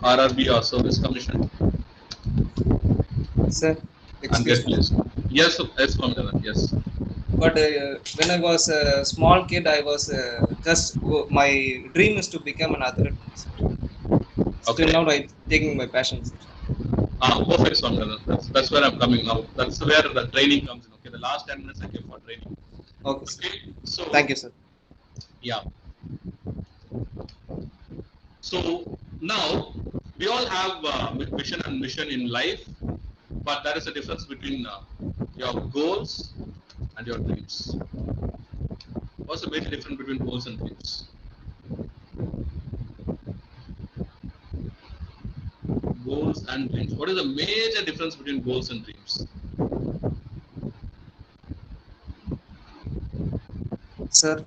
RRB or service commission Sir, and excuse get me. placed. Yes, yes, Swaminathan, yes. But when I was a small kid, I was my dream is to become an athlete, sir. Still Okay. now, I taking my passion, sir. Perfect, Swaminathan. That's where I'm coming now. That's where the training comes in. Okay, the last 10 minutes I give for training. Okay, sir. Okay, so Thank you, sir. yeah. So now we all have vision and mission in life, but there is a difference between your goals and your dreams. What's the major difference between goals and dreams? Goals and dreams. What is the major difference between goals and dreams? Sir,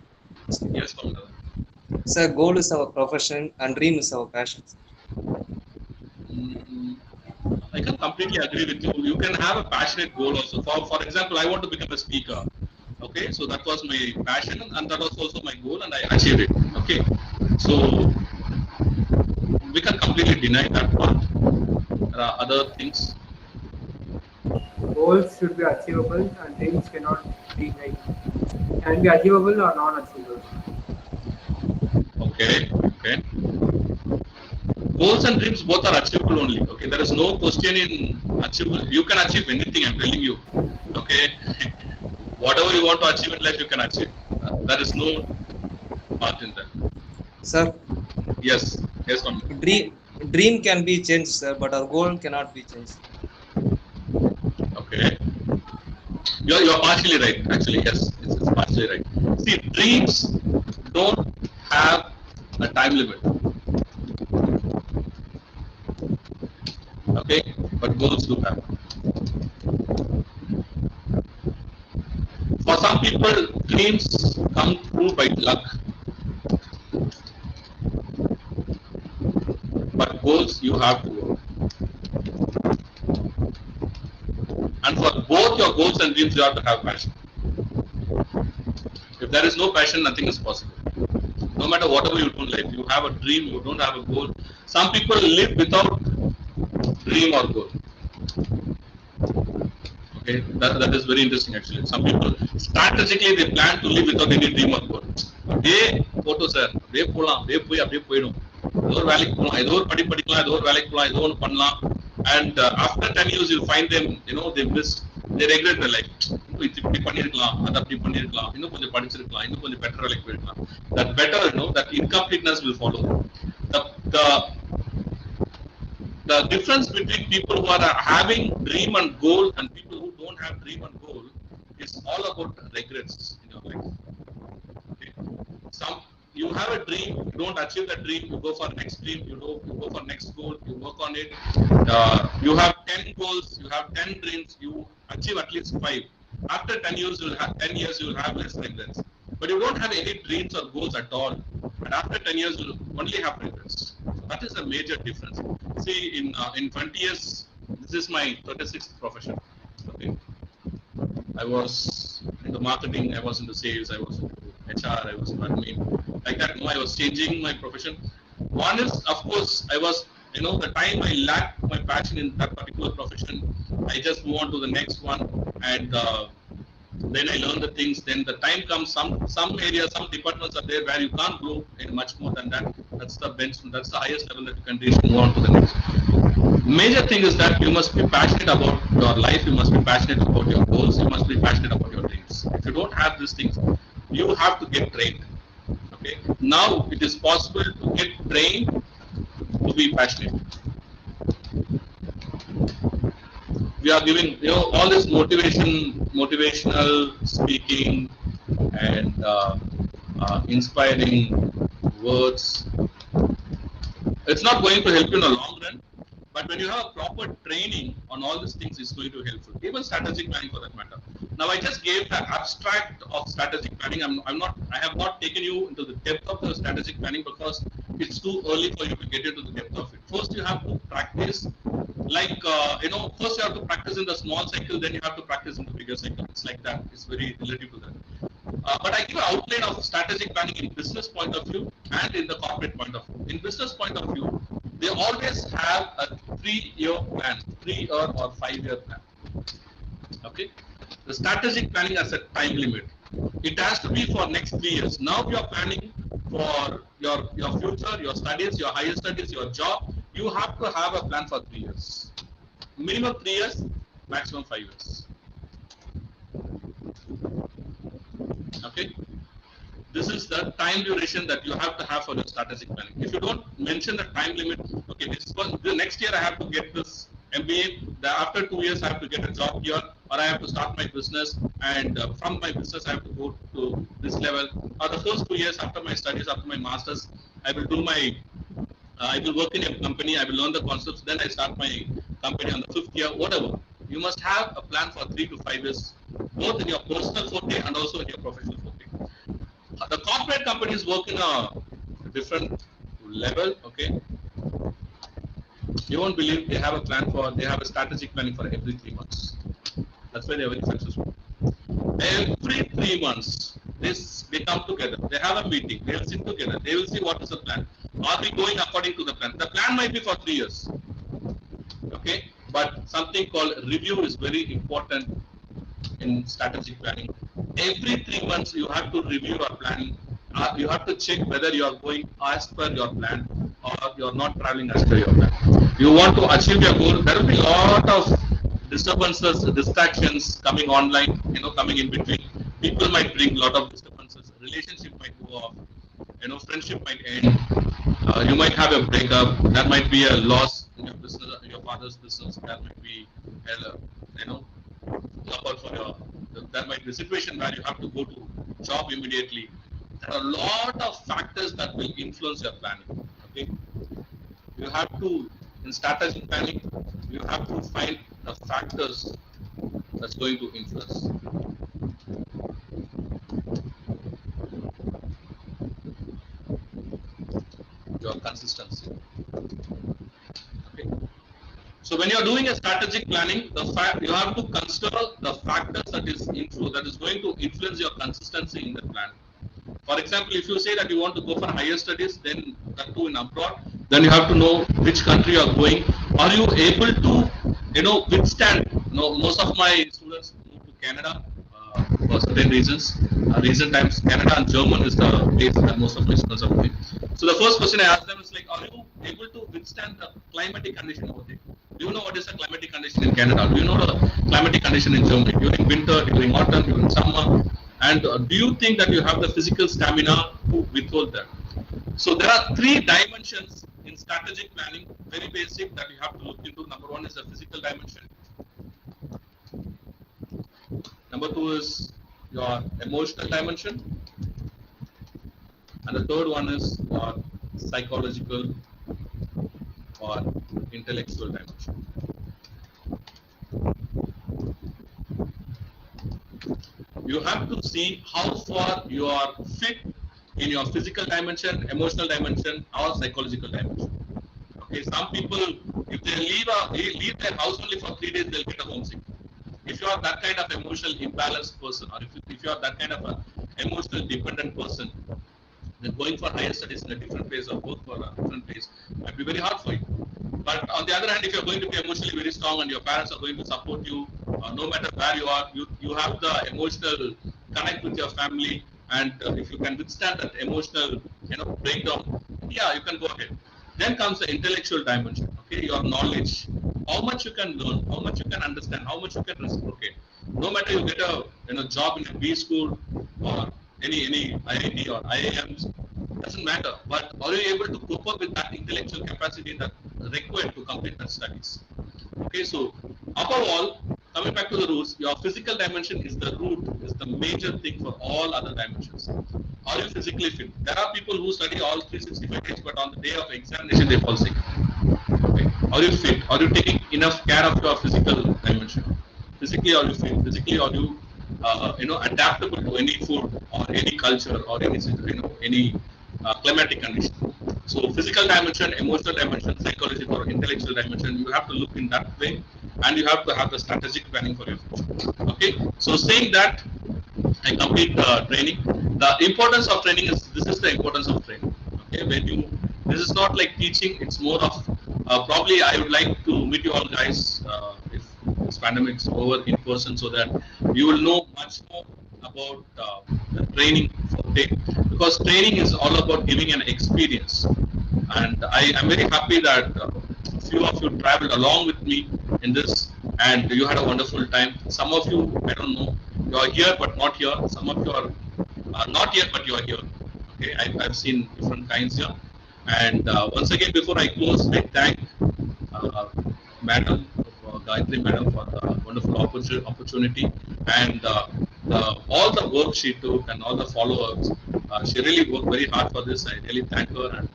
Yes, Swaminathan. sir, goal is our profession and dream is our passion, sir. Mm, I can completely agree with you. You can have a passionate goal also. For example, I want to become a speaker. Okay, so that was my passion, and that was also my goal, and I achieved it. Okay, so we can completely deny that part. There are other things. Goals should be achievable and dreams cannot be like can be achievable or non achievable. Okay, okay. Goals and dreams both are achievable only. Okay, there is no question in achievable. You can achieve anything. I'm telling you. Okay, whatever you want to achieve in life, you can achieve. There is no part in that. Sir, Yes, yes, ma'am. dream can be changed, sir, but our goal cannot be changed. Okay. You're partially right. Actually, yes, it's partially right. See, dreams don't have a time limit. Okay, but goals do have. For some people, dreams come true by luck, but goals you have to work. And for both your goals and dreams, you have to have passion. If there is no passion, nothing is possible. No matter whatever you do in life, you have a dream, you don't have a goal. Some people live without dream or goal. Okay, that is very interesting actually. Some people strategically they plan to live without any dream or goal. அப்படியே போட்டோம் sir அப்படியே போகலாம் அப்படியே போய் அப்படியே போயிடும் ஏதோ ஒரு வேலைக்கு போகலாம் ஏதோ ஒரு படிக்கலாம் ஏதோ ஒரு வேலைக்கு போகலாம் ஏதோ ஒன்று பண்ணலாம் and after 10 years you'll find them they missed they regret their life இப்படி பண்ணிருக்கலாம் அதை அப்படி பண்ணிருக்கலாம் இன்னும் கொஞ்சம் படிச்சிருக்கலாம் இன்னும் கொஞ்சம் பெட்டர் வேலைக்கு போயிருக்கலாம் that better that incompleteness will follow the the the difference between people who are having dream and goal and people who don't have dream and goal is all about regrets in your life. Okay. Some you have a dream, you don't achieve that dream, you go for next dream, you go for next goal, you work on it. You have 10 goals, you have 10 dreams, you achieve at least 5. After 10 years, you'll have 10 years, you'll have less regrets. But you don't have any dreams or goals at all. And after 10 years, you'll only have regrets. So that is a major difference. See, in 20 years, this is my 36th profession. Okay. I was into marketing, I was into sales, I was into HR, I was into admin. Like that, I was changing my profession. One is, of course, I was, the time I lacked my passion in that particular profession, I just move on to the next one, and then I learn the things. Then the time comes, some areas, some departments are there where you can't grow in much more than that. That's the bench, that's the highest level that you can reach to move on to the next. Major thing is that you must be passionate about your life, you must be passionate about your goals, you must be passionate about your dreams. If you don't have these things, you have to get trained. Okay. Now it is possible to get trained to be passionate. We are giving all this motivational speaking and inspiring words. It's not going to help you in the long run. But when you have a proper training on all these things, it's going to help you. Even strategic planning for that matter. Now, I just gave the abstract of strategic planning. I have not taken you into the depth of the strategic planning because it's too early for you to get into the depth of it. First, you have to practice. Like, first you have to practice in the small cycle, then you have to practice in the bigger cycle. It's like that. It's very relative to that. But I give an outline of strategic planning in business point of view and in the corporate point of view. In business point of view, they always have a 3-year plan, 3-year or 5-year plan. Okay, the strategic planning has a time limit. It has to be for next 3 years. Now you are planning for your future, your studies, your higher studies, your job. You have to have a plan for 3 years. Minimum 3 years, maximum 5 years. Okay. This is the time duration that you have to have for your strategic planning. If you don't mention the time limit, okay, the next year I have to get this MBA, after 2 years I have to get a job here, or I have to start my business, and from my business I have to go to this level, or the first 2 years after my studies, after my masters, I will do my, I will work in a company, I will learn the concepts, then I start my company on the 5th year, whatever. You must have a plan for 3 to 5 years, both in your personal forte and also in your professional forte. The corporate companies work in a different level. Okay, you won't believe they have a plan they have a strategic planning for every 3 months. That's why they are very successful. Every 3 months, they come together. They have a meeting. They will sit together. They will see what is the plan. Are we going according to the plan? The plan might be for 3 years. Okay, but something called review is very important in strategic planning. Every 3 months, you have to review your planning. You have to check whether you are going as per your plan or you are not traveling as per your plan. You want to achieve your goal. There will be a lot of disturbances, distractions coming online, coming in between. People might bring a lot of disturbances. Relationship might go off. Friendship might end. You might have a breakup. There might be a loss in your business, your father's business. There might be, there might be a situation where you have to go to job immediately. There are a lot of factors that will influence your planning. Okay, you have to, in strategic planning, you have to find the factors that's going to influence. Your consistency. Okay. So when you are doing a strategic planning, you have to consider the factors that is going to influence your consistency in the plan. For example, if you say that you want to go for higher studies, then that too in abroad, then you have to know which country you are going. Are you able to, withstand? Most of my students move to Canada for certain reasons. Recent times, Canada and German is the place that most of my students are going. So the first question I ask them is like, are you able to withstand the climatic condition over there? Do you know what is the climatic condition in Canada? Do you know the climatic condition in Germany during winter, during autumn, during summer? And do you think that you have the physical stamina to withhold that? So there are 3 dimensions in strategic planning, very basic that you have to look into. Number one is the physical dimension. Number two is your emotional dimension. And the third one is your psychological or intellectual dimension. You have to see how far you are fit in your physical dimension, emotional dimension, or psychological dimension. Okay, some people, if they leave their house only for 3 days, they'll get a homesick. If you are that kind of emotional imbalanced person, or if you are that kind of a emotional dependent person, then going for higher studies in a different place or work for a different place might be very hard for you. But on the other hand, if you're going to be emotionally very strong and your parents are going to support you, no matter where you are, you have the emotional connect with your family, and if you can withstand that emotional breakdown, yeah, you can go ahead. Then comes the intellectual dimension. Okay, your knowledge, how much you can learn, how much you can understand, how much you can reciprocate. No matter you get a job in a B school or any IIT or IIMs, doesn't matter. But are you able to cope up with that intellectual capacity that required to complete that studies? Okay, so above all, coming back to the roots, your physical dimension is the root, is the major thing for all other dimensions. Are you physically fit? There are people who study all 365 days, but on the day of examination they fall sick. Okay. Are you fit? Are you taking enough care of your physical dimension? Physically, are you fit? Physically, are you adaptable to any food or any culture or any climatic condition? So, physical dimension, emotional dimension, psychological or intellectual dimension, you have to look in that way, and you have to have the strategic planning for your future. Okay. So, saying that, I complete the training. The importance of training is this is the importance of training. Okay, when you this is not like teaching; it's more of probably I would like to meet you all guys if this pandemic is over in person, so that you will know much more about the training for because training is all about giving an experience, and I am very happy that few of you traveled along with me in this, and you had a wonderful time. Some of you, I don't know, you are here but not here. Some of you are not here but you are here. Okay, I've seen different kinds here. And once again, before I close, I thank uh, Madam, Gayatri Madam, for the wonderful opportunity and all the work she took and all the follow-ups. She really worked very hard for this. I really thank her and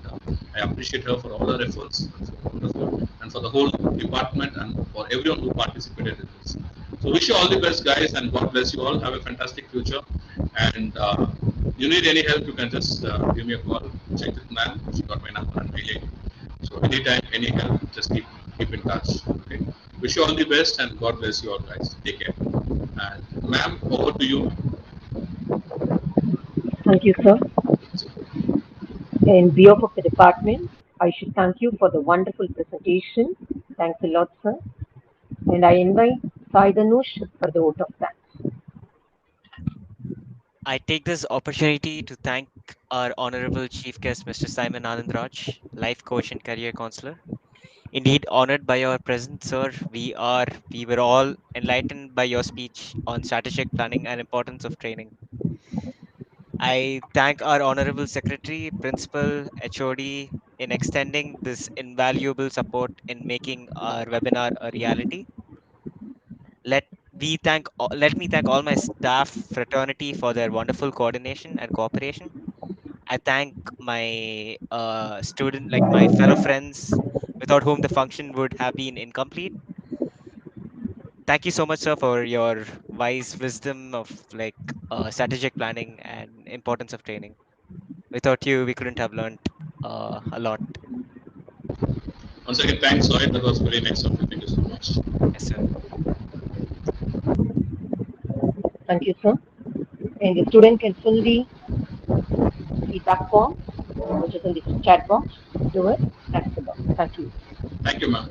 I appreciate her for all her efforts. Wonderful. And for the whole department and for everyone who participated in this. So wish you all the best, guys, and God bless you all. Have a fantastic future. And you need any help, you can just give me a call. Check with ma'am. She got my number and relay. So anytime, any help, just keep in touch. Okay. Wish you all the best and God bless you all, guys. Take care. And ma'am, over to you. Thank you, sir. In behalf of the department, I should thank you for the wonderful presentation. Thanks a lot, sir. And I invite Sai Danush for the vote of thanks. I take this opportunity to thank our honorable chief guest, Mr. Simon Anandh Raj, life coach and career counselor. Indeed, honored by your presence, sir. We were all enlightened by your speech on strategic planning and importance of training. I thank our honorable secretary, principal, HOD in extending this invaluable support in making our webinar a reality. Let let me thank all my staff fraternity for their wonderful coordination and cooperation. I thank my like my fellow friends, without whom the function would have been incomplete. Thank you so much, sir, for your wise wisdom of like strategic planning and importance of training. Without you, we couldn't have learned a lot. Once again, thanks, Soy. That was very nice of you. Thank you so much. Yes, sir. Thank you, sir. And the student can fill the feedback form, which is in the chat box. Do it. Thanks a lot. Thank you. Thank you, ma'am.